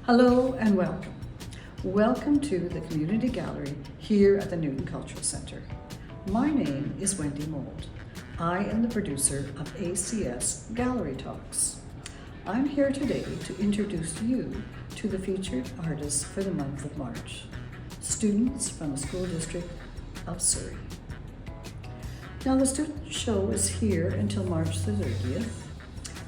Hello and welcome. Welcome to the Community Gallery here at the Newton Cultural Center. My name is Wendy Mould. I am the producer of ACS Gallery Talks. I'm here today to introduce you to the featured artists for the month of March, students from the school district of Surrey. Now the student show is here until March the 30th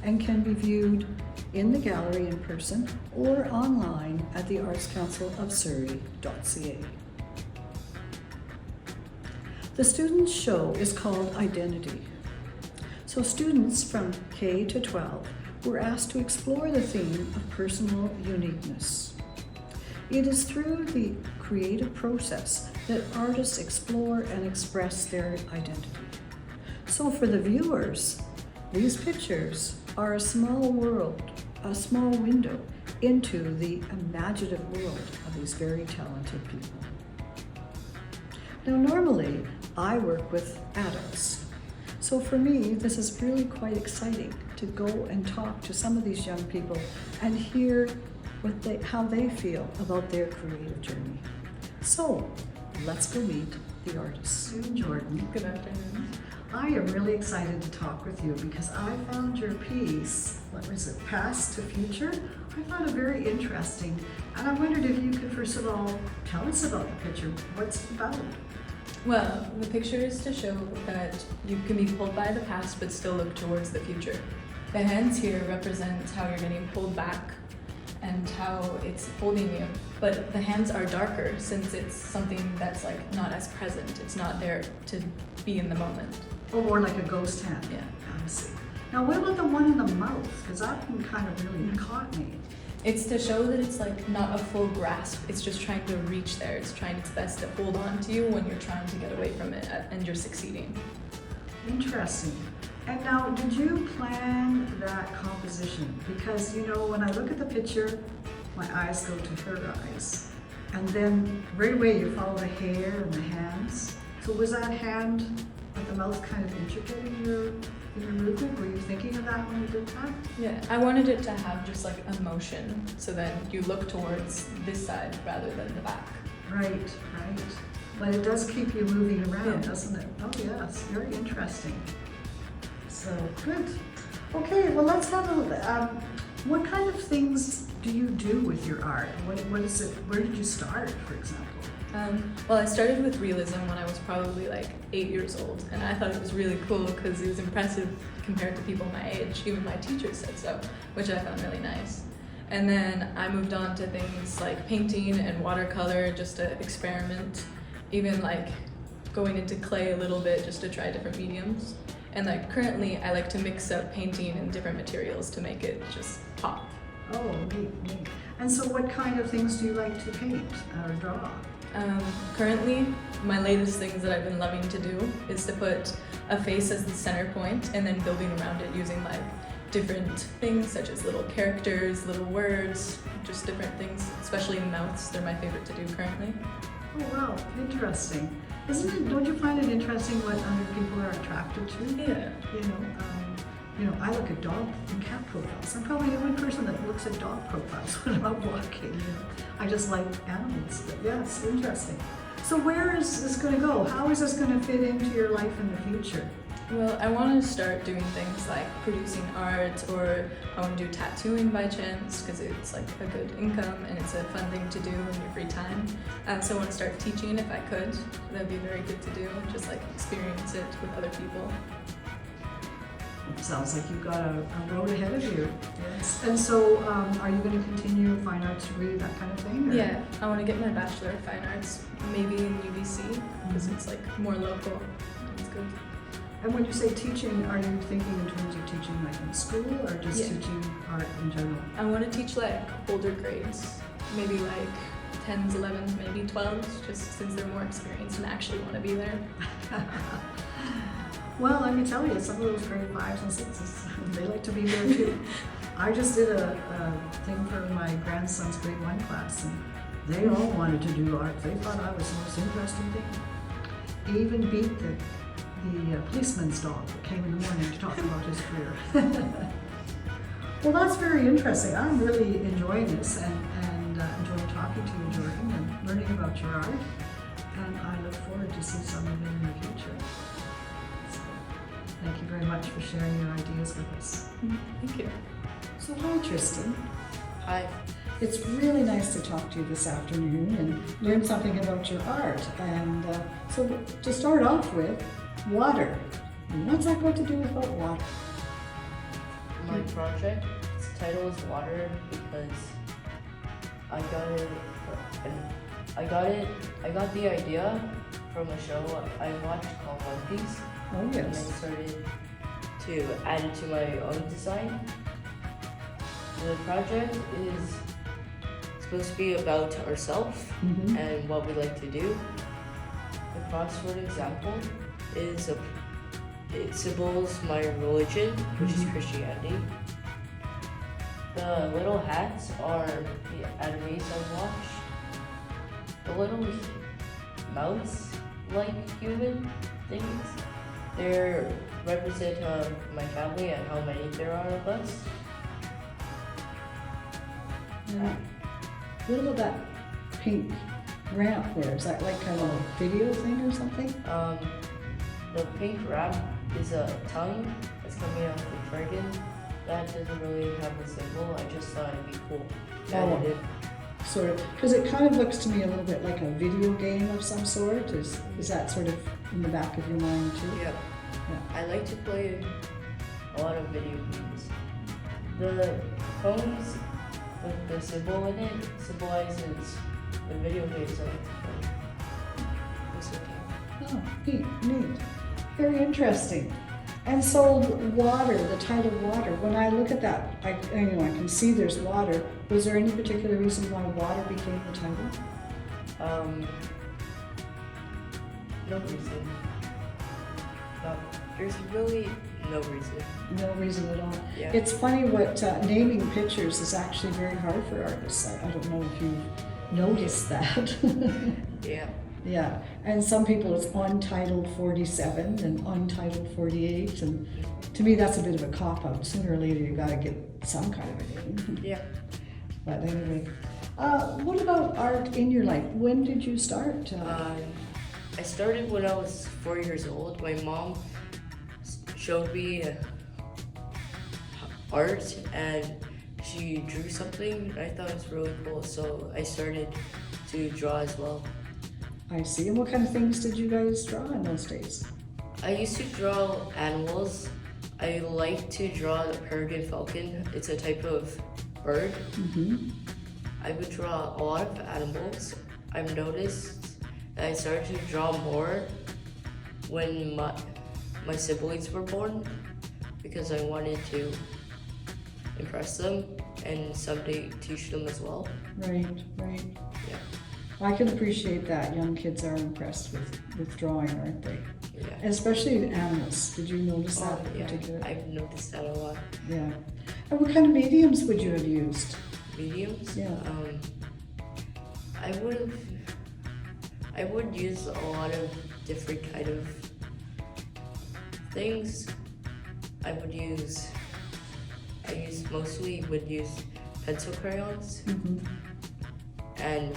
and can be viewed in the gallery in person or online at the Arts Council of Surrey.ca. The students' show is called Identity. So students from K to 12 were asked to explore the theme of personal uniqueness. It is through the creative process that artists explore and express their identity. So for the viewers, these pictures are a small world, a small window into the imaginative world of these very talented people. Now normally I work with adults, so for me this is really quite exciting to go and talk to some of these young people and hear how they feel about their creative journey. So let's go meet the artists. Jordan. Good afternoon. I am really excited to talk with you because I found your piece, what was it, Past to Future? I found it very interesting, and I wondered if you could first of all tell us about the picture. What's it about? Well, the picture is to show that you can be pulled by the past but still look towards the future. The hands here represent how you're getting pulled back and how it's holding you. But the hands are darker since it's something that's like not as present. It's not there to be in the moment. Oh, more like a ghost hand. Yeah. I see. Now what about the one in the mouth? Because that one kind of really caught me. It's to show that it's like not a full grasp. It's just trying to reach there. It's trying its best to hold on to you when you're trying to get away from it and you're succeeding. Interesting. And now, did you plan that composition? Because, you know, when I look at the picture, my eyes go to her eyes. And then right away you follow the hair and the hands. So was that hand with the mouth kind of intricate in your movement? Were you thinking of that when you did that? Yeah, I wanted it to have just like a motion so that you look towards this side rather than the back. Right, right. But it does keep you moving around, Yeah. doesn't it? Oh yes, very interesting. So good. Okay, well let's have a, what kind of things do you do with your art? What is it, where did you start, for example? Well, I started with realism when I was probably like 8 years old, and I thought it was really cool because it was impressive compared to people my age. Even my teachers said so, which I found really nice. And then I moved on to things like painting and watercolor just to experiment, even like going into clay a little bit just to try different mediums. And like currently I like to mix up painting and different materials to make it just pop. Oh, neat, neat. And so what kind of things do you like to paint or draw? Currently, my latest things that I've been loving to do is to put a face as the center point and then building around it using like different things such as little characters, little words, just different things, especially mouths. They're my favorite to do currently. Oh wow, interesting. Isn't it, don't you find it interesting what other people are attracted to? Yeah. You know, I look at dog and cat profiles. I'm probably the only person that looks at dog profiles when I'm out walking. You know, I just like animals. But yeah, it's interesting. So where is this going to go? How is this going to fit into your life in the future? Well, I want to start doing things like producing art, or I want to do tattooing by chance because it's like a good income and it's a fun thing to do in your free time. So I want to start teaching if I could. That'd be very good to do, just like experience it with other people. It sounds like you've got a road ahead of you. Yes. And so are you going to continue fine arts degree, that kind of thing? Or? Yeah, I want to get my Bachelor of Fine Arts, maybe in UBC, because it's like more local. It's good. And when you say teaching, are you thinking in terms of teaching like in school or just teaching art in general? I want to teach like older grades, maybe like 10s, 11s, maybe 12s, just since they're more experienced and actually want to be there. Well, let me tell you, some of those grade 5s and 6s, they like to be there too. I just did a thing for my grandson's grade 1 class, and they all wanted to do art. They thought I was the most interesting thing. He even beat the policeman's dog that came in the morning to talk about his career. Well, that's very interesting. I'm really enjoying this and enjoying talking to you, Jordan, and learning about your art. And I look forward to see some of it in the future. So, thank you very much for sharing your ideas with us. Thank you. So, hi, Tristan. Hi. It's really nice to talk to you this afternoon and learn something about your art. And so, to start off with, water. And what's that got to do with water? My project, its title is Water because I got the idea from a show I watched called One Piece. Oh, And I yes. started to add it to my own design. The project is supposed to be about ourselves Mm-hmm. and what we like to do. The crossword example is it symbols my religion, which is Christianity. The little hats are the animes I watch. The little mouse-like human things, they represent my family and how many there are of us. Yeah. What about that pink ramp there? Is that like kind of a video thing or something? The pink wrap is a tongue that's coming out of the dragon. That doesn't really have a symbol. I just thought it'd be cool. Oh. Added it. Sort of, because it kind of looks to me a little bit like a video game of some sort. Is that sort of in the back of your mind too? Yeah. Yeah. I like to play a lot of video games. The phones with the symbol in it symbolizes the video games I like to play. It's okay. Oh, neat. Very interesting. And so water, the title water, when I look at that, I can see there's water. Was there any particular reason why water became the title? No reason. No, there's really no reason. No reason at all. Yeah. It's funny what naming pictures is actually very hard for artists. I don't know if you've noticed that. Yeah. Yeah, and some people it's untitled 47 and untitled 48, and to me that's a bit of a cop-out. Sooner or later you gotta get some kind of a name. Yeah. But anyway, what about art in your life? When did you start? I started when I was 4 years old. My mom showed me art and she drew something. I thought it was really cool, so I started to draw as well. I see. And what kind of things did you guys draw in those days? I used to draw animals. I like to draw the peregrine falcon. It's a type of bird. Mm-hmm. I would draw a lot of animals. I've noticed that I started to draw more when my siblings were born because I wanted to impress them and someday teach them as well. Right. Yeah. I can appreciate that. Young kids are impressed with drawing, aren't they? Yeah. And especially animals. Did you notice that in Yeah, particular? I've noticed that a lot. Yeah. And what kind of mediums would you have used? Mediums? Yeah. I would use a lot of different kind of things. I mostly would use pencil crayons Mm-hmm. and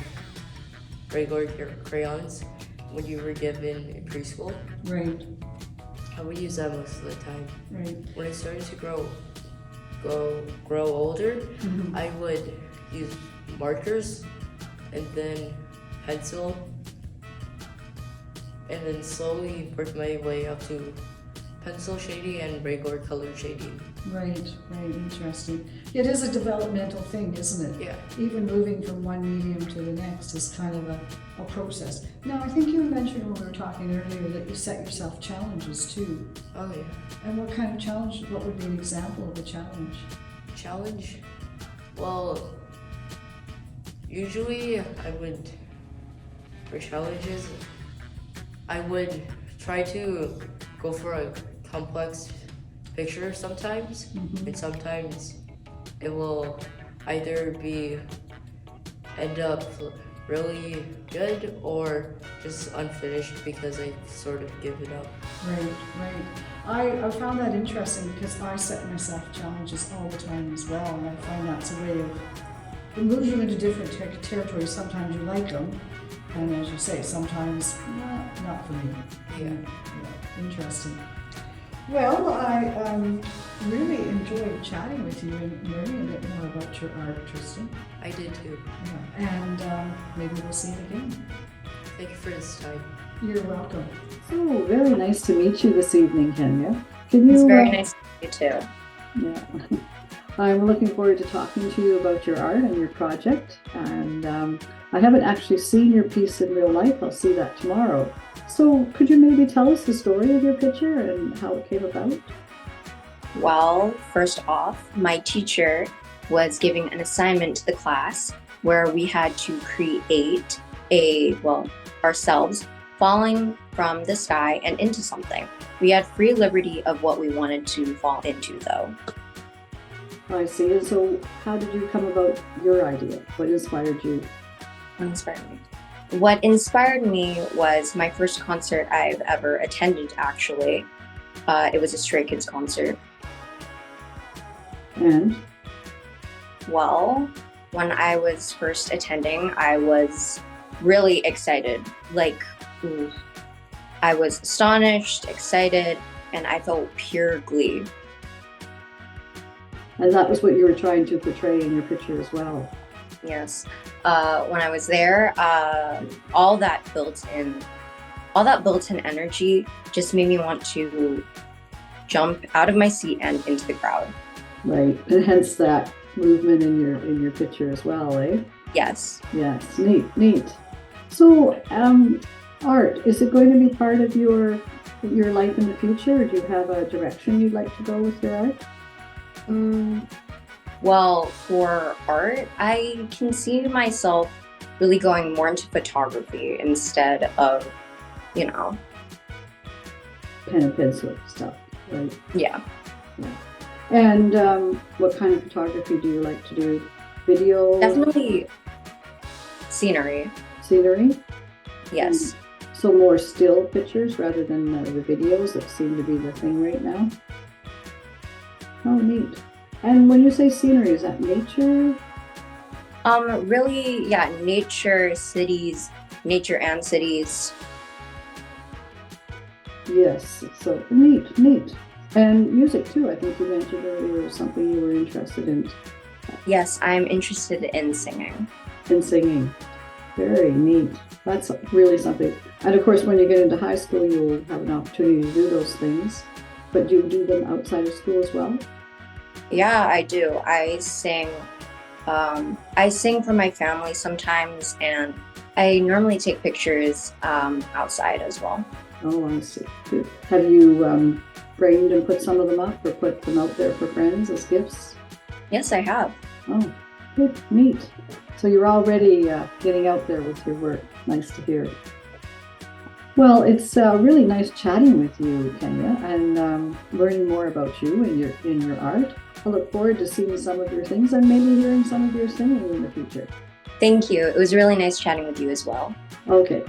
regular crayons when you were given in preschool. Right. I would use that most of the time. Right. When I started to grow older, Mm-hmm. I would use markers and then pencil and then slowly work my way up to pencil shading and regular color shading. Right. Interesting. It is a developmental thing, isn't it? Yeah. Even moving from one medium to the next is kind of a process. Now, I think you mentioned when we were talking earlier that you set yourself challenges too. Oh yeah. And what kind of challenge, what would be an example of a challenge? Challenge? Well, usually for challenges, I would try to go for a complex picture sometimes, Mm-hmm. and sometimes it will either end up really good or just unfinished because I sort of give it up. Right. I found that interesting because I set myself challenges all the time as well, and I find that's a way of, it moves you into different territories. Sometimes you like them, and as you say, sometimes not for me. Yeah. Interesting. Well, I really enjoyed chatting with you and learning a bit more about your art, Tristan. I did too. Yeah. And maybe we'll see you again. Thank you for this time. You're welcome. So very nice to meet you this evening, Kenya. Can you? It's very nice to meet you too. Yeah. I'm looking forward to talking to you about your art and your project. And I haven't actually seen your piece in real life. I'll see that tomorrow. So could you maybe tell us the story of your picture and how it came about? Well, first off, my teacher was giving an assignment to the class where we had to create ourselves falling from the sky and into something. We had free liberty of what we wanted to fall into, though. I see. And so how did you come about your idea? What inspired you? What inspired me was my first concert I've ever attended, actually. It was a Stray Kids concert. And? Well, when I was first attending, I was really excited. I was astonished, excited, and I felt pure glee. And that was what you were trying to portray in your picture as well. Yes. When I was there, all that built-in energy just made me want to jump out of my seat and into the crowd. Right, and hence that movement in your picture as well, eh? Yes. Yes, neat. So, art, is it going to be part of your life in the future, or do you have a direction you'd like to go with your art? Well, for art, I can see myself really going more into photography instead of, Pen and pencil stuff, right? Yeah. And what kind of photography do you like to do? Video? Definitely scenery. Scenery? Yes. So more still pictures rather than the videos that seem to be the thing right now? Oh, neat. And when you say scenery, is that nature? Really, yeah, nature and cities. Yes, so neat. And music too, I think you mentioned earlier was something you were interested in. Yes, I'm interested in singing. In singing. Very neat. That's really something. And of course, when you get into high school, you'll have an opportunity to do those things. But do you do them outside of school as well? Yeah, I do. I sing for my family sometimes, and I normally take pictures outside as well. Oh, I see. Good. Have you framed and put some of them up or put them out there for friends as gifts? Yes, I have. Oh, good, neat. So you're already getting out there with your work. Nice to hear. Well, it's really nice chatting with you, Kenya, and learning more about you and your art. I look forward to seeing some of your things and maybe hearing some of your singing in the future. Thank you. It was really nice chatting with you as well. Okay.